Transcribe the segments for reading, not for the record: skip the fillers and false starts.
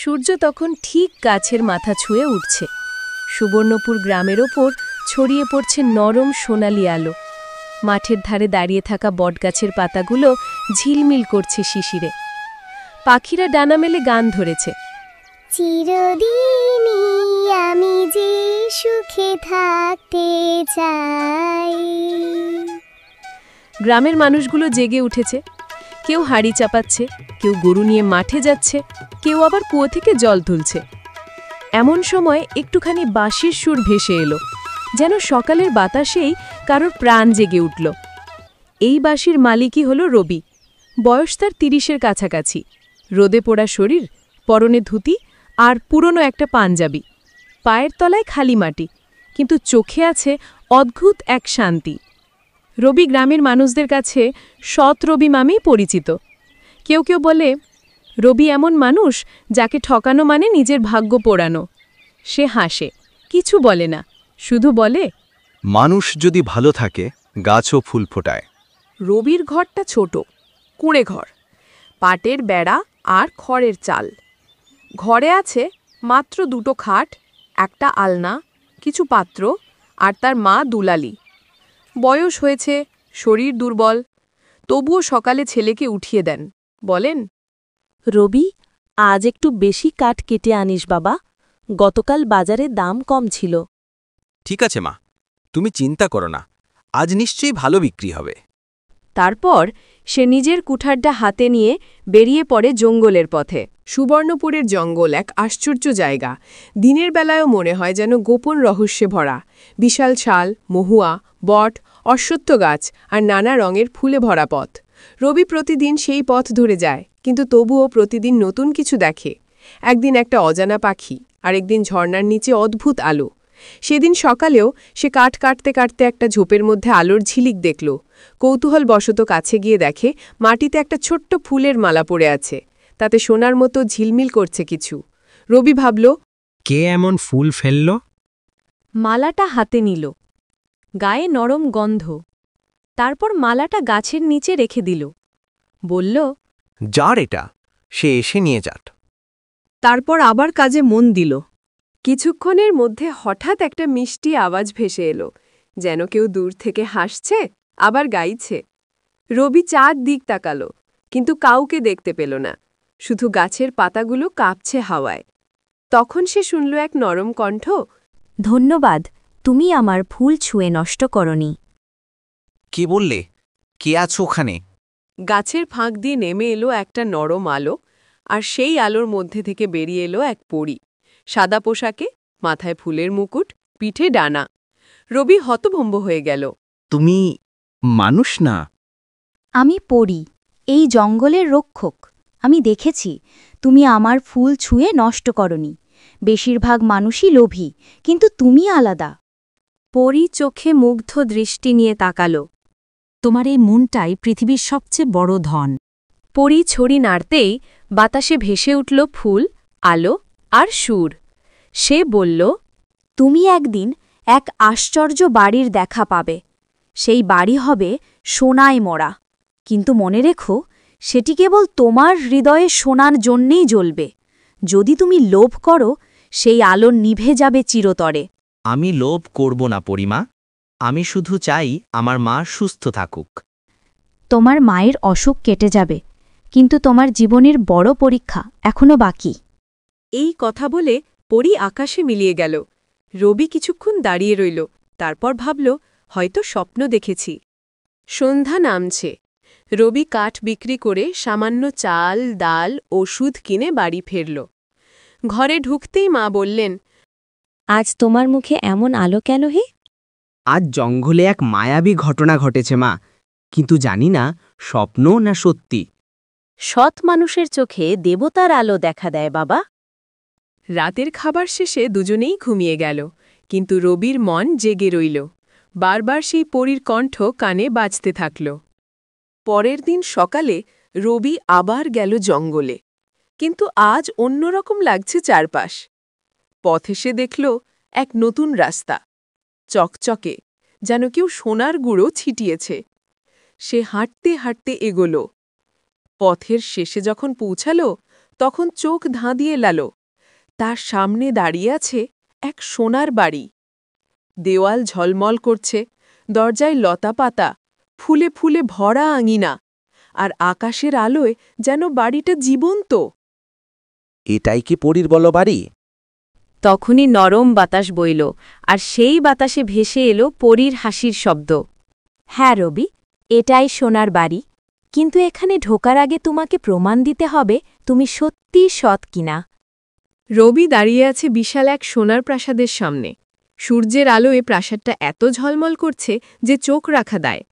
সূর্য তখন ঠিক গাছের মাথা ছুঁয়ে উঠছে। সুবর্ণপুর গ্রামের ওপর ছড়িয়ে পড়ছে নরম সোনালি আলো। মাঠের ধারে দাঁড়িয়ে থাকা বটগাছের পাতাগুলো ঝিলমিল করছে শিশিরে। পাখিরা ডানা মেলে গান ধরেছে, চিরদিনই আমি যে সুখে থাকতে চাই। গ্রামের মানুষগুলো জেগে উঠেছে। কেউ হাঁড়ি চাপাচ্ছে, কেউ গরু নিয়ে মাঠে যাচ্ছে, কেউ আবার কুয়ো থেকে জল তুলছে। এমন সময় একটুখানি বাঁশির সুর ভেসে এলো, যেন সকালের বাতাসেই কারোর প্রাণ জেগে উঠল। এই বাঁশির মালিকই হল রবি। বয়স তার ৩০-এর কাছাকাছি। রোদে পোড়া শরীর, পরনে ধুতি আর পুরনো একটা পাঞ্জাবি। পায়ের তলায় খালি মাটি, কিন্তু চোখে আছে অদ্ভুত এক শান্তি। রবি গ্রামের মানুষদের কাছে সৎ রবি নামেই পরিচিত। কেউ কেউ বলে, রবি এমন মানুষ যাকে ঠকানো মানে নিজের ভাগ্য পোড়ানো। সে হাসে, কিছু বলে না, শুধু বলে, মানুষ যদি ভালো থাকে গাছও ফুল ফোটায়। রবির ঘরটা ছোট, কুঁড়ে ঘর, পাটের বেড়া আর খড়ের চাল। ঘরে আছে মাত্র 2টো খাট, একটা আলনা, কিছু পাত্র আর তার মা দুলালি। বয়স হয়েছে, শরীর দুর্বল, তবুও সকালে ছেলেকে উঠিয়ে দেন। বলেন, রবি, আজ একটু বেশি কাঠ কেটে আনিস বাবা, গতকাল বাজারে দাম কম ছিল। ঠিক আছে মা, তুমি চিন্তা করো না, আজ নিশ্চয়ই ভালো বিক্রি হবে। তারপর সে নিজের কুঠারটা হাতে নিয়ে বেরিয়ে পড়ে জঙ্গলের পথে। সুবর্ণপুরের জঙ্গল এক আশ্চর্য জায়গা। দিনের বেলায়ও মনে হয় যেন গোপন রহস্যে ভরা। বিশাল শাল, মহুয়া, বট, অশ্বত্থ গাছ আর নানা রঙের ফুলে ভরা পথ। রবি প্রতিদিন সেই পথ ধরে যায়, কিন্তু তবুও প্রতিদিন নতুন কিছু দেখে। একদিন একটা অজানা পাখি, আরেকদিন ঝর্ণার নিচে অদ্ভুত আলো। সেদিন সকালেও সে কাঠ কাটতে কাটতে একটা ঝোপের মধ্যে আলোর ঝিলিক দেখল। কৌতূহলবশত কাছে গিয়ে দেখে মাটিতে একটা ছোট্ট ফুলের মালা পড়ে আছে, তাতে সোনার মতো ঝিলমিল করছে কিছু। রবি ভাবল, কে এমন ফুল ফেলল? মালাটা হাতে নিল, গায়ে নরম গন্ধ। তারপর মালাটা গাছের নিচে রেখে দিল। বলল, যার এটা, সে এসে নিয়ে যাট। তারপর আবার কাজে মন দিল। কিছুক্ষণের মধ্যে হঠাৎ একটা মিষ্টি আওয়াজ ভেসে এলো, যেন কেউ দূর থেকে হাসছে আবার গাইছে। রবি চারদিক তাকালো, কিন্তু কাউকে দেখতে পেল না, শুধু গাছের পাতাগুলো কাঁপছে হাওয়ায়। তখন সে শুনল এক নরম কণ্ঠ, ধন্যবাদ, তুমি আমার ফুল ছুঁয়ে নষ্ট করনি। কে বললে? কে আছো ওখানে? গাছের ফাঁক দিয়ে নেমে এলো একটা নরম আলো, আর সেই আলোর মধ্যে থেকে বেরিয়ে এলো এক পরী। সাদা পোশাকে, মাথায় ফুলের মুকুট, পিঠে ডানা। রবি হতভম্ব হয়ে গেল। তুমি মানুষ না? আমি পড়ি, এই জঙ্গলের রক্ষক। আমি দেখেছি, তুমি আমার ফুল ছুঁয়ে নষ্ট করনি। বেশিরভাগ মানুষই লোভী, কিন্তু তুমি আলাদা। পরী চোখে মুগ্ধ দৃষ্টি নিয়ে তাকালো। তোমার এই মনটাই পৃথিবীর সবচেয়ে বড় ধন। পরী ছড়ি নাড়তেই বাতাসে ভেসে উঠল ফুল, আলো আর সুর। সে বলল, তুমি একদিন এক আশ্চর্য বাড়ির দেখা পাবে। সেই বাড়ি হবে সোনায় মোড়া, কিন্তু মনে রেখো, সেটি কেবল তোমার হৃদয়ে সোনার জন্যেই জ্বলবে। যদি তুমি লোভ করো, সেই আলো নিভে যাবে চিরতরে। আমি লোভ করব না পরিমা, আমি শুধু চাই আমার মা সুস্থ থাকুক। তোমার মায়ের অসুখ কেটে যাবে, কিন্তু তোমার জীবনের বড় পরীক্ষা এখনো বাকি। এই কথা বলে পরী আকাশে মিলিয়ে গেল। রবি কিছুক্ষণ দাঁড়িয়ে রইল, তারপর ভাবল, হয়তো স্বপ্ন দেখেছি। সন্ধ্যা নামছে। রবি কাঠ বিক্রি করে সামান্য চাল, ডাল, ওষুধ কিনে বাড়ি ফিরল। ঘরে ঢুকতেই মা বললেন, আজ তোমার মুখে এমন আলো কেন হে? আজ জঙ্গলে এক মায়াবী ঘটনা ঘটেছে মা, কিন্তু জানি না স্বপ্ন না সত্যি। সৎ মানুষের চোখে দেবতার আলো দেখা দেয় বাবা। রাতের খাবার শেষে দুজনেই ঘুমিয়ে গেল, কিন্তু রবির মন জেগে রইল। বারবার সেই পরীর কণ্ঠ কানে বাজতে থাকল। পরের দিন সকালে রবি আবার গেল জঙ্গলে, কিন্তু আজ অন্যরকম লাগছে চারপাশ। পথে সে দেখল এক নতুন রাস্তা, চকচকে, যেন কেউ সোনার গুঁড়ো ছিটিয়েছে। সে হাঁটতে হাঁটতে এগোল। পথের শেষে যখন পৌঁছাল, তখন চোখ ধাঁধিয়ে এল। তার সামনে দাঁড়িয়ে আছে এক সোনার বাড়ি। দেওয়াল ঝলমল করছে, দরজায় লতাপাতা, ফুলে ফুলে ভরা আঙিনা, আর আকাশের আলোয় যেন বাড়িটা জীবন্ত। এটাই কি পরীর বলো বাড়ি? তখনই নরম বাতাস বইল, আর সেই বাতাসে ভেসে এলো পরীর হাসির শব্দ। হ্যাঁ রবি, এটাই সোনার বাড়ি, কিন্তু এখানে ঢোকার আগে তোমাকে প্রমাণ দিতে হবে তুমি সত্যিই সৎ কিনা। রবি দাঁড়িয়ে আছে বিশাল এক সোনার প্রাসাদের সামনে। সূর্যের আলোয় প্রাসাদটা এত ঝলমল করছে যে চোখ রাখা দায়।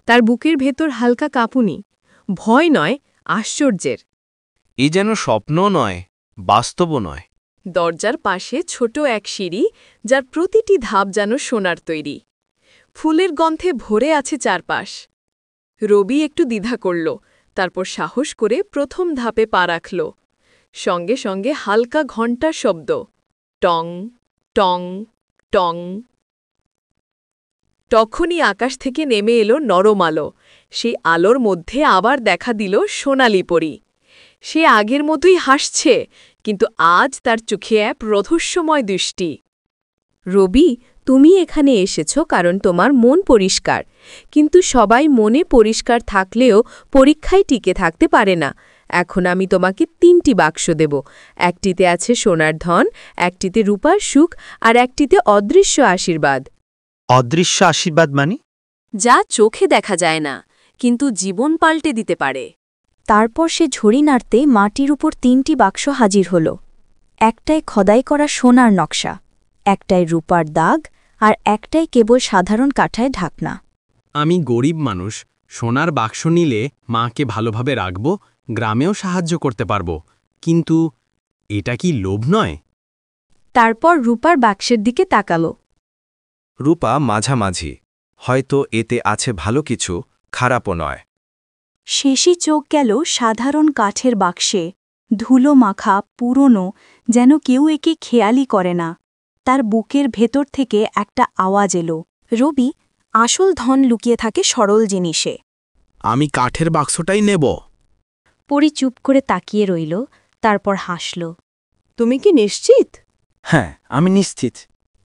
তার বুকের ভেতর হালকা কাঁপুনি, ভয় নয়, আশ্চর্যের। এই যেন স্বপ্ন নয়, বাস্তবও নয়। দরজার পাশে ছোট এক সিঁড়ি, যার প্রতিটি ধাপ যেন সোনার তৈরি। ফুলের গন্ধে ভরে আছে চারপাশ। রবি একটু দ্বিধা করল, তারপর সাহস করে প্রথম ধাপে পা রাখল। সঙ্গে সঙ্গে হালকা ঘণ্টার শব্দ, টং টং টং। তখনই আকাশ থেকে নেমে এলো নরম আলো। সেই আলোর মধ্যে আবার দেখা দিল সোনালি পরী। সে আগের মতোই হাসছে, কিন্তু আজ তার চোখে এক রহস্যময় দৃষ্টি। রবি, তুমি এখানে এসেছ কারণ তোমার মন পরিষ্কার, কিন্তু সবাই মনে পরিষ্কার থাকলেও পরীক্ষায় টিকে থাকতে পারে না। এখন আমি তোমাকে 3টি বাক্স দেব। একটিতে আছে সোনার ধন, একটিতে রূপার সুখ, আর একটিতে অদৃশ্য আশীর্বাদ। অদৃশ্য আশীর্বাদ মানে? যা চোখে দেখা যায় না, কিন্তু জীবন পাল্টে দিতে পারে। তারপর সে ঝুড়ি নাড়তে মাটির উপর 3টি বাক্স হাজির হল। একটায় খোদাই করা সোনার নকশা, একটায় রূপার দাগ, আর একটাই কেবল সাধারণ কাঠায় ঢাকনা। আমি গরিব মানুষ, সোনার বাক্স নিলে মাকে ভালোভাবে রাখব, গ্রামেও সাহায্য করতে পারব। কিন্তু এটা কি লোভ নয়? তারপর রূপার বাক্সের দিকে তাকালো। রূপা মাঝামাঝি, হয়তো এতে আছে ভালো কিছু, খারাপও নয়। শেষই চোখ গেল সাধারণ কাঠের বাক্সে, ধুলো মাখা, পুরনো, যেন কেউ একে খেয়ালই করে না। তার বুকের ভেতর থেকে একটা আওয়াজ এলো, রবি, আসল ধন লুকিয়ে থাকে সরল জিনিসে। আমি কাঠের বাক্সটাই নেব। পরি চুপ করে তাকিয়ে রইল, তারপর হাসল। তুমি কি নিশ্চিত? হ্যাঁ, আমি নিশ্চিত।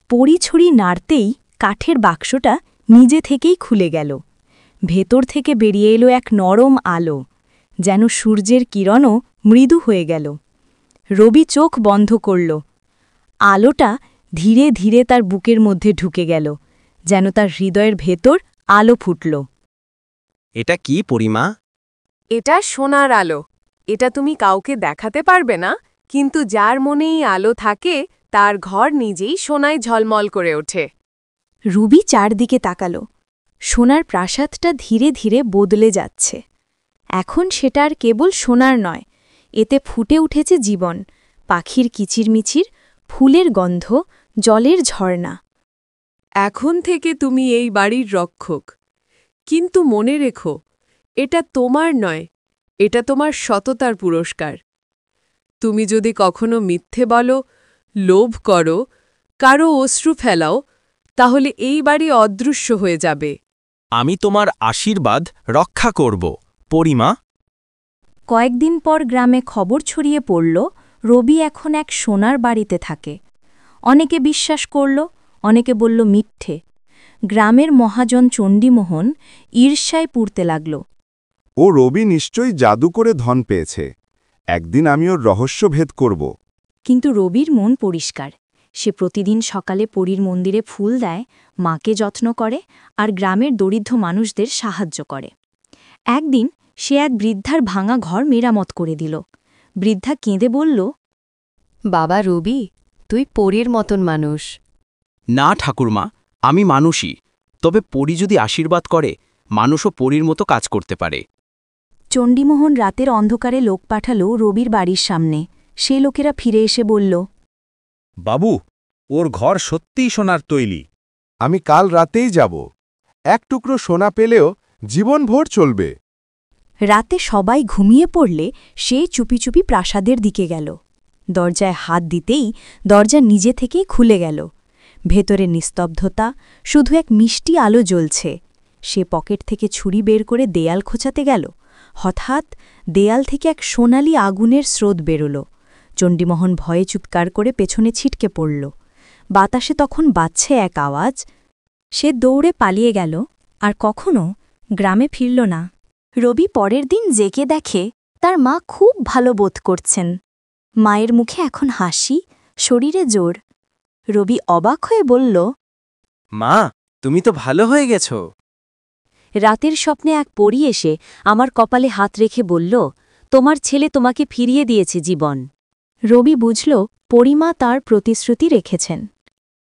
পরি ছুরি নাড়তেই কাঠের বাক্সটা নিজে থেকেই খুলে গেল। ভেতর থেকে বেরিয়ে এলো এক নরম আলো, যেন সূর্যের কিরণও মৃদু হয়ে গেল। রবি চোখ বন্ধ করল। আলোটা ধীরে ধীরে তার বুকের মধ্যে ঢুকে গেল, যেন তার হৃদয়ের ভেতর আলো ফুটল। এটা কি পরিমা? এটা সোনার আলো। এটা তুমি কাউকে দেখাতে পারবে না, কিন্তু যার মনেই আলো থাকে তার ঘর নিজেই সোনায় ঝলমল করে ওঠে। রুবি চারদিকে তাকাল। সোনার প্রাসাদটা ধীরে ধীরে বদলে যাচ্ছে। এখন সেটা আর কেবল সোনার নয়, এতে ফুটে উঠেছে জীবন, পাখির কিচিরমিচির, ফুলের গন্ধ, জলের ঝর্ণা। এখন থেকে তুমি এই বাড়ির রক্ষক, কিন্তু মনে রেখো, এটা তোমার নয়, এটা তোমার সততার পুরস্কার। তুমি যদি কখনো মিথ্যে বলো, লোভ করো, কারো অশ্রু ফেলাও, তাহলে এই বাড়ি অদৃশ্য হয়ে যাবে। আমি তোমার আশীর্বাদ রক্ষা করব, পরিমা। কয়েকদিন পর গ্রামে খবর ছড়িয়ে পড়ল, রবি এখন এক সোনার বাড়িতে থাকে। অনেকে বিশ্বাস করল, অনেকে বলল মিথ্যে। গ্রামের মহাজন চণ্ডীমোহন ঈর্ষায় পুড়তে লাগল। ও রবি নিশ্চয়ই জাদু করে ধন পেয়েছে। একদিন আমি ওর রহস্য ভেদ করব। কিন্তু রবির মন পরিষ্কার। সে প্রতিদিন সকালে পরীর মন্দিরে ফুল দেয়, মাকে যত্ন করে, আর গ্রামের দরিদ্র মানুষদের সাহায্য করে। একদিন সে এক বৃদ্ধার ভাঙা ঘর মেরামত করে দিল। বৃদ্ধা কেঁদে বলল, বাবা রবি, তুই পরীর মতন মানুষ। না ঠাকুরমা, আমি মানুষই, তবে পরী যদি আশীর্বাদ করে, মানুষও পরীর মতো কাজ করতে পারে। চণ্ডীমোহন রাতের অন্ধকারে লোক পাঠাল রবির বাড়ির সামনে। সে লোকেরা ফিরে এসে বলল, বাবু, ওর ঘর সত্যিই সোনার তৈরি। আমি কাল রাতেই যাব। এক টুকরো সোনা পেলেও জীবনভর চলবে। রাতে সবাই ঘুমিয়ে পড়লে সে চুপি চুপি প্রাসাদের দিকে গেল। দরজায় হাত দিতেই দরজা নিজে থেকেই খুলে গেল। ভেতরে নিস্তব্ধতা, শুধু এক মিষ্টি আলো জ্বলছে। সে পকেট থেকে ছুরি বের করে দেয়াল খোঁচাতে গেল, হঠাৎ দেয়াল থেকে এক সোনালি আগুনের স্রোত বেরোল। চণ্ডীমোহন ভয়ে চিৎকার করে পেছনে ছিটকে পড়ল। বাতাসে তখন বাজছে এক আওয়াজ। সে দৌড়ে পালিয়ে গেল, আর কখনো গ্রামে ফিরল না। রবি পরের দিন জেগে দেখে তার মা খুব ভালো বোধ করছেন। মায়ের মুখে এখন হাসি, শরীরে জোর। রবি অবাক হয়ে বলল, মা, তুমি তো ভালো হয়ে গেছো। রাতের স্বপ্নে এক পরী এসে আমার কপালে হাত রেখে বলল, তোমার ছেলে তোমাকে ফিরিয়ে দিয়েছে জীবন। রবি বুঝল পরিমা তার প্রতিশ্রুতি রেখেছেন।